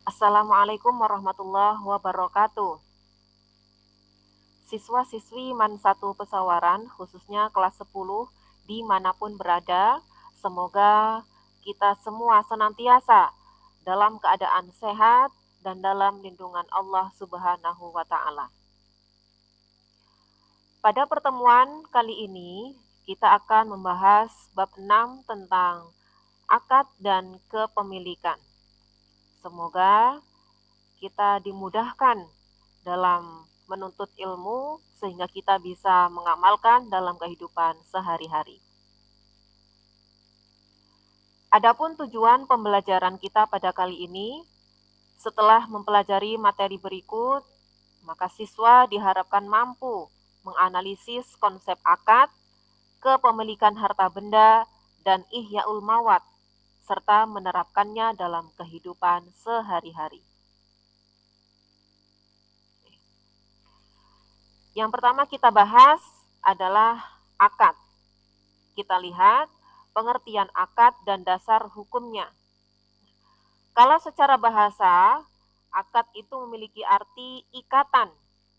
Assalamualaikum warahmatullahi wabarakatuh. Siswa-siswi MAN 1 Pesawaran, khususnya kelas 10, dimanapun berada, semoga kita semua senantiasa dalam keadaan sehat dan dalam lindungan Allah Subhanahu wa Ta'ala. Pada pertemuan kali ini, kita akan membahas bab 6 tentang akad dan kepemilikan. Semoga kita dimudahkan dalam menuntut ilmu sehingga kita bisa mengamalkan dalam kehidupan sehari-hari. Adapun tujuan pembelajaran kita pada kali ini, setelah mempelajari materi berikut, maka siswa diharapkan mampu menganalisis konsep akad, kepemilikan harta benda, dan ihyaul mawad, serta menerapkannya dalam kehidupan sehari-hari. Yang pertama kita bahas adalah akad. Kita lihat pengertian akad dan dasar hukumnya. Kalau secara bahasa, akad itu memiliki arti ikatan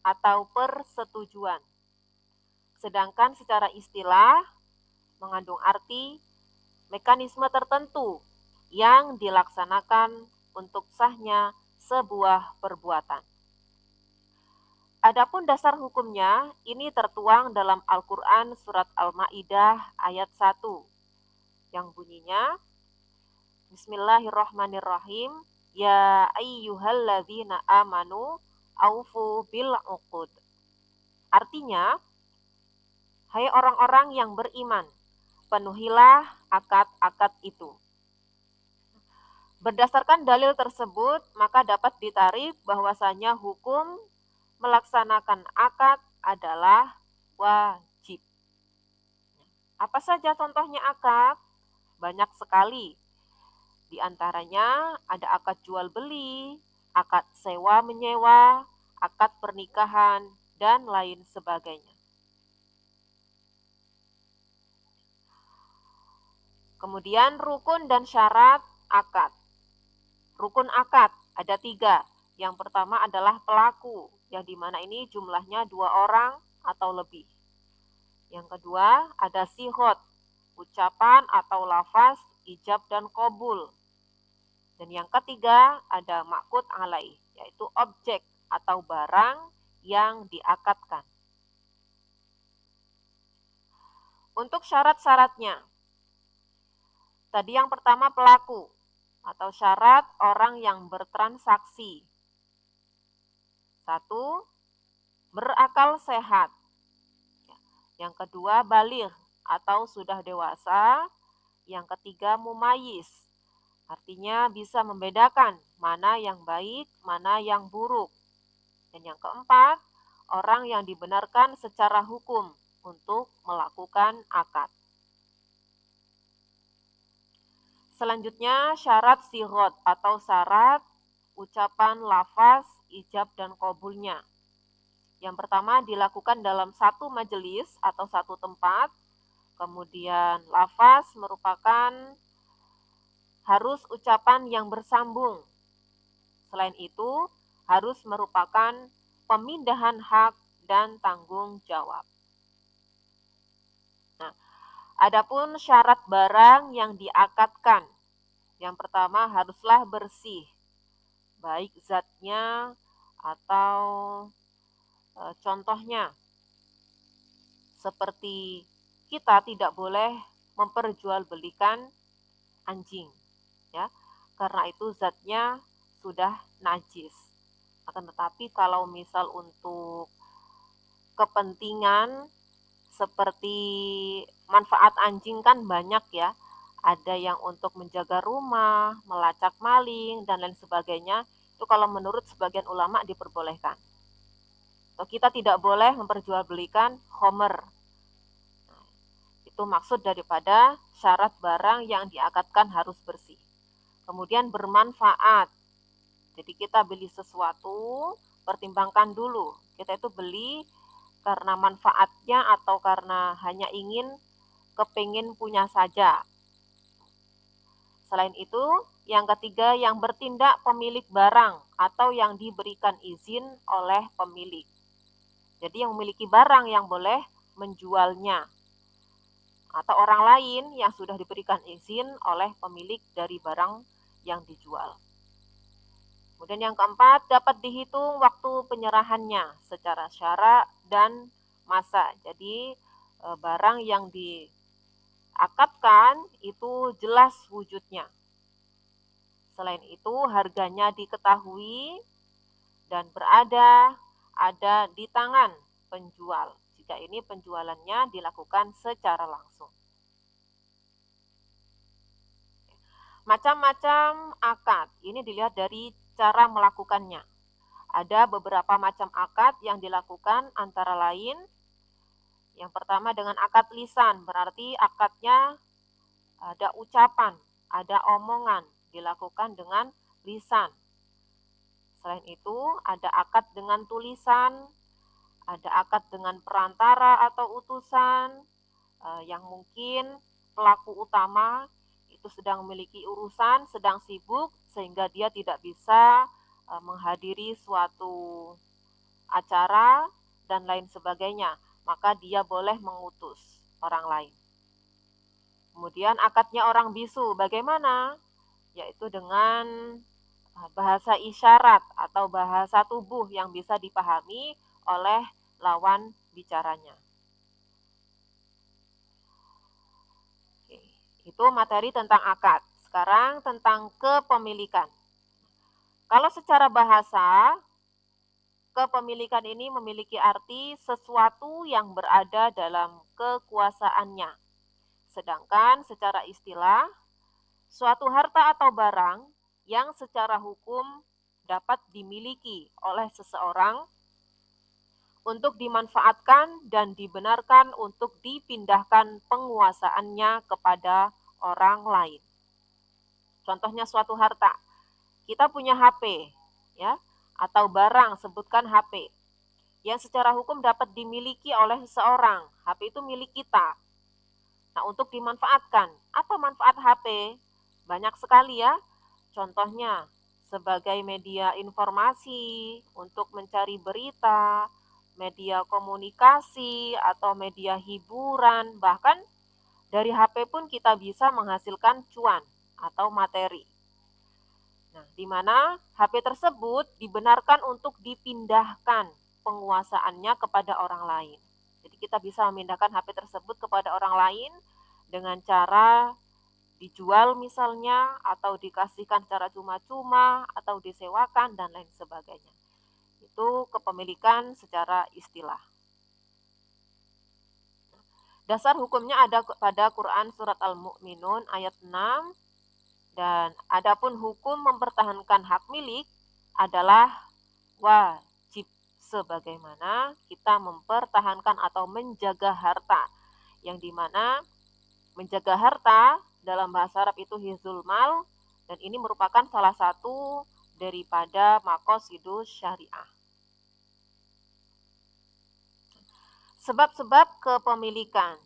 atau persetujuan. Sedangkan secara istilah mengandung arti mekanisme tertentu yang dilaksanakan untuk sahnya sebuah perbuatan. Adapun dasar hukumnya, ini tertuang dalam Al-Quran Surat Al-Ma'idah ayat 1, yang bunyinya, Bismillahirrahmanirrahim, Ya ayyuhalladzina amanu aufu bil uqud. Artinya, hai orang-orang yang beriman, penuhilah akad-akad itu. Berdasarkan dalil tersebut, maka dapat ditarik bahwasanya hukum melaksanakan akad adalah wajib. Apa saja contohnya akad? Banyak sekali. Di antaranya ada akad jual beli, akad sewa menyewa, akad pernikahan, dan lain sebagainya. Kemudian rukun dan syarat akad. Rukun akad ada 3. Yang pertama adalah pelaku, yang dimana ini jumlahnya 2 orang atau lebih. Yang kedua ada sihot, ucapan atau lafaz ijab dan qabul. Dan yang ketiga ada ma'qud alaih, yaitu objek atau barang yang diakadkan. Untuk syarat-syaratnya, tadi yang pertama pelaku atau syarat orang yang bertransaksi. 1. Berakal sehat. Yang kedua baligh atau sudah dewasa. Yang ketiga mumayyiz, artinya bisa membedakan mana yang baik, mana yang buruk. Dan yang keempat, orang yang dibenarkan secara hukum untuk melakukan akad. Selanjutnya syarat sighot atau syarat ucapan lafaz ijab dan qabulnya. Yang pertama dilakukan dalam satu majelis atau satu tempat. Kemudian lafaz merupakan harus ucapan yang bersambung. Selain itu, harus merupakan pemindahan hak dan tanggung jawab. Nah, adapun syarat barang yang diakadkan, yang pertama haruslah bersih, baik zatnya atau contohnya. Seperti kita tidak boleh memperjualbelikan anjing, ya, karena itu zatnya sudah najis. Akan tetapi kalau misal untuk kepentingan seperti manfaat anjing kan banyak ya, ada yang untuk menjaga rumah, melacak maling, dan lain sebagainya, itu kalau menurut sebagian ulama diperbolehkan. Atau kita tidak boleh memperjualbelikan khomer. Nah, itu maksud daripada syarat barang yang diakadkan harus bersih. Kemudian bermanfaat. Jadi kita beli sesuatu, pertimbangkan dulu. Kita itu beli karena manfaatnya atau karena hanya ingin kepingin punya saja. Selain itu, yang ketiga yang bertindak pemilik barang atau yang diberikan izin oleh pemilik. Jadi yang memiliki barang yang boleh menjualnya atau orang lain yang sudah diberikan izin oleh pemilik dari barang yang dijual. Kemudian yang keempat, dapat dihitung waktu penyerahannya secara syarak dan masa. Jadi barang yang diakadkan itu jelas wujudnya. Selain itu, harganya diketahui dan ada di tangan penjual jika ini penjualannya dilakukan secara langsung. Macam-macam akad, ini dilihat dari cara melakukannya. Ada beberapa macam akad yang dilakukan antara lain. Yang pertama dengan akad lisan, berarti akadnya ada ucapan, ada omongan, dilakukan dengan lisan. Selain itu, ada akad dengan tulisan, ada akad dengan perantara atau utusan, yang mungkin pelaku utama itu sedang memiliki urusan, sedang sibuk, sehingga dia tidak bisa menghadiri suatu acara dan lain sebagainya, maka dia boleh mengutus orang lain. Kemudian akadnya orang bisu, bagaimana? Yaitu dengan bahasa isyarat atau bahasa tubuh yang bisa dipahami oleh lawan bicaranya. Oke, itu materi tentang akad. Sekarang tentang kepemilikan. Kalau secara bahasa, kepemilikan ini memiliki arti sesuatu yang berada dalam kekuasaannya. Sedangkan secara istilah, suatu harta atau barang yang secara hukum dapat dimiliki oleh seseorang untuk dimanfaatkan dan dibenarkan untuk dipindahkan penguasaannya kepada orang lain. Contohnya suatu harta, kita punya HP, ya, atau barang, sebutkan HP, yang secara hukum dapat dimiliki oleh seseorang. HP itu milik kita. Nah, untuk dimanfaatkan, apa manfaat HP? Banyak sekali ya. Contohnya, sebagai media informasi, untuk mencari berita, media komunikasi, atau media hiburan, bahkan dari HP pun kita bisa menghasilkan cuan atau materi. Nah, di mana HP tersebut dibenarkan untuk dipindahkan penguasaannya kepada orang lain. Jadi kita bisa memindahkan HP tersebut kepada orang lain dengan cara dijual misalnya, atau dikasihkan secara cuma-cuma, atau disewakan, dan lain sebagainya. Itu kepemilikan secara istilah. Dasar hukumnya ada pada Quran surat Al-Mu'minun ayat 6, dan adapun hukum mempertahankan hak milik adalah wajib, sebagaimana kita mempertahankan atau menjaga harta, yang dimana menjaga harta dalam bahasa Arab itu hifzul mal, dan ini merupakan salah satu daripada maqasidus syariah. Sebab-sebab kepemilikan.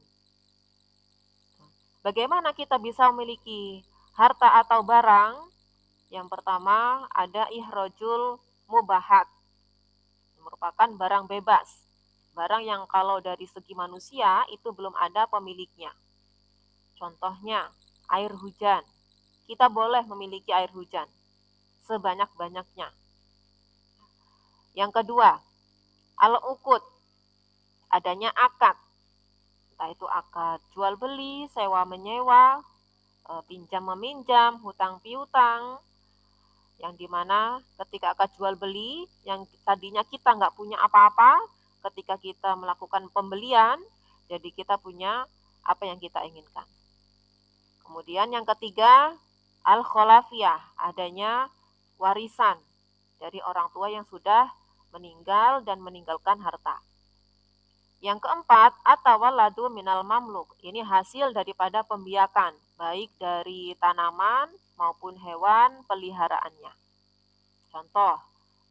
Bagaimana kita bisa memiliki harta atau barang? Yang pertama ada ihrojul mubahat, merupakan barang bebas, barang yang kalau dari segi manusia itu belum ada pemiliknya. Contohnya air hujan, kita boleh memiliki air hujan sebanyak-banyaknya. Yang kedua, al-uqud, adanya akad, entah itu akad jual beli, sewa menyewa, pinjam meminjam, hutang piutang, yang dimana ketika akad jual beli yang tadinya kita nggak punya apa-apa, ketika kita melakukan pembelian, jadi kita punya apa yang kita inginkan. Kemudian yang ketiga, al-kholafiyah, adanya warisan dari orang tua yang sudah meninggal dan meninggalkan harta. Yang keempat, at-tawalladu minal mamluk, ini hasil daripada pembiakan, baik dari tanaman maupun hewan peliharaannya. Contoh,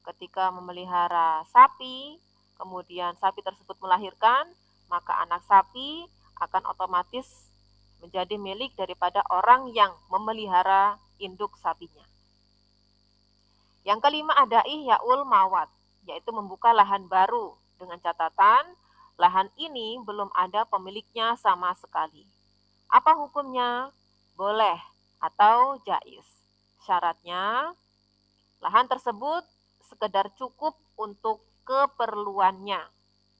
ketika memelihara sapi, kemudian sapi tersebut melahirkan, maka anak sapi akan otomatis menjadi milik daripada orang yang memelihara induk sapinya. Yang kelima ada ihyaul mawat, yaitu membuka lahan baru dengan catatan lahan ini belum ada pemiliknya sama sekali. Apa hukumnya? Boleh atau jais. Syaratnya, lahan tersebut sekedar cukup untuk keperluannya.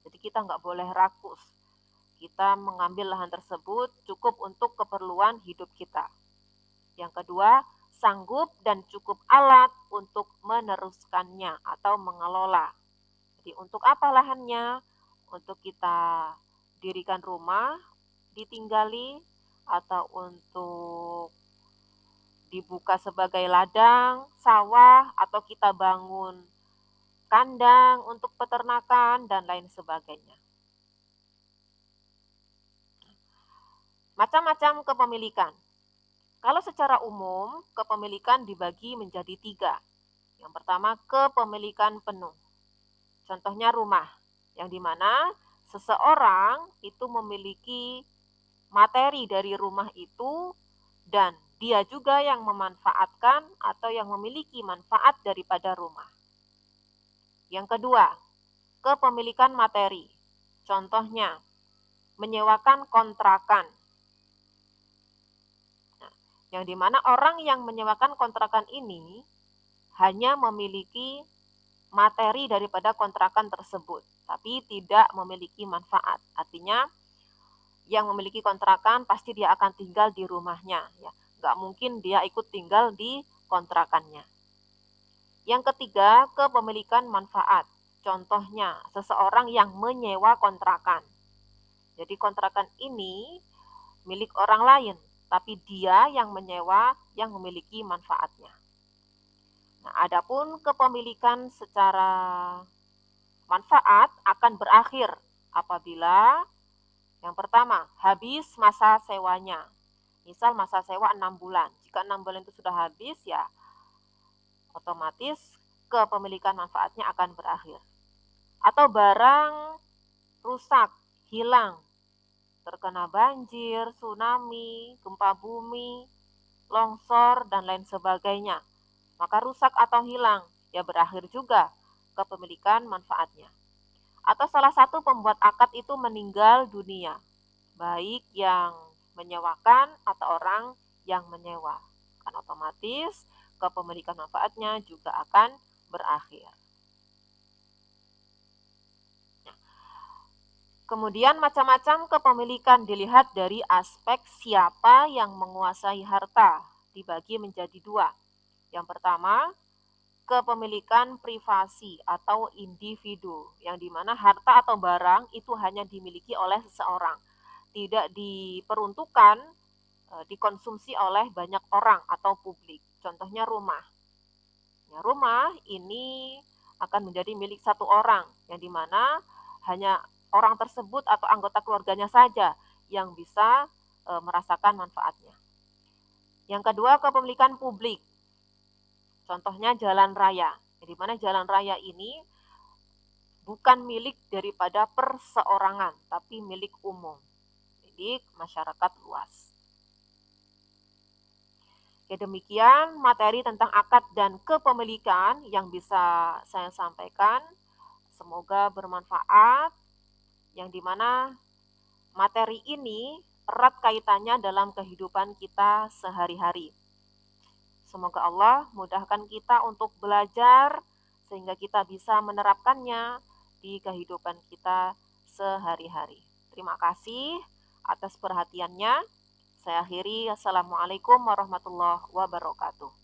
Jadi kita nggak boleh rakus. Kita mengambil lahan tersebut cukup untuk keperluan hidup kita. Yang kedua, sanggup dan cukup alat untuk meneruskannya atau mengelola. Jadi untuk apa lahannya? Untuk kita dirikan rumah, ditinggali, atau untuk dibuka sebagai ladang, sawah, atau kita bangun kandang untuk peternakan, dan lain sebagainya. Macam-macam kepemilikan. Kalau secara umum, kepemilikan dibagi menjadi 3. Yang pertama, kepemilikan penuh. Contohnya rumah, yang dimana seseorang itu memiliki materi dari rumah itu dan dia juga yang memanfaatkan atau yang memiliki manfaat daripada rumah. Yang kedua, kepemilikan materi. Contohnya, menyewakan kontrakan. Yang dimana orang yang menyewakan kontrakan ini hanya memiliki materi daripada kontrakan tersebut, tapi tidak memiliki manfaat. Artinya, yang memiliki kontrakan pasti dia akan tinggal di rumahnya, ya. Nggak mungkin dia ikut tinggal di kontrakannya. Yang ketiga, kepemilikan manfaat. Contohnya, seseorang yang menyewa kontrakan. Jadi kontrakan ini milik orang lain, tapi dia yang menyewa yang memiliki manfaatnya. Nah, adapun kepemilikan secara manfaat akan berakhir apabila yang pertama, habis masa sewanya. Misal masa sewa 6 bulan. Jika 6 bulan itu sudah habis, ya otomatis kepemilikan manfaatnya akan berakhir. Atau barang rusak, hilang, terkena banjir, tsunami, gempa bumi, longsor, dan lain sebagainya. Maka rusak atau hilang, ya berakhir juga kepemilikan manfaatnya. Atau salah satu pembuat akad itu meninggal dunia, baik yang menyewakan atau orang yang menyewa. Kan otomatis kepemilikan manfaatnya juga akan berakhir. Kemudian macam-macam kepemilikan dilihat dari aspek siapa yang menguasai harta, dibagi menjadi 2. Yang pertama, kepemilikan privasi atau individu, yang dimana harta atau barang itu hanya dimiliki oleh seseorang, tidak diperuntukkan dikonsumsi oleh banyak orang atau publik. Contohnya rumah. Ya, rumah ini akan menjadi milik satu orang, yang dimana hanya orang tersebut atau anggota keluarganya saja yang bisa merasakan manfaatnya. Yang kedua, kepemilikan publik. Contohnya jalan raya, di mana jalan raya ini bukan milik daripada perseorangan, tapi milik umum, milik masyarakat luas. Oke, demikian materi tentang akad dan kepemilikan yang bisa saya sampaikan. Semoga bermanfaat, yang dimana materi ini erat kaitannya dalam kehidupan kita sehari-hari. Semoga Allah mudahkan kita untuk belajar sehingga kita bisa menerapkannya di kehidupan kita sehari-hari. Terima kasih atas perhatiannya. Saya akhiri. Assalamualaikum warahmatullahi wabarakatuh.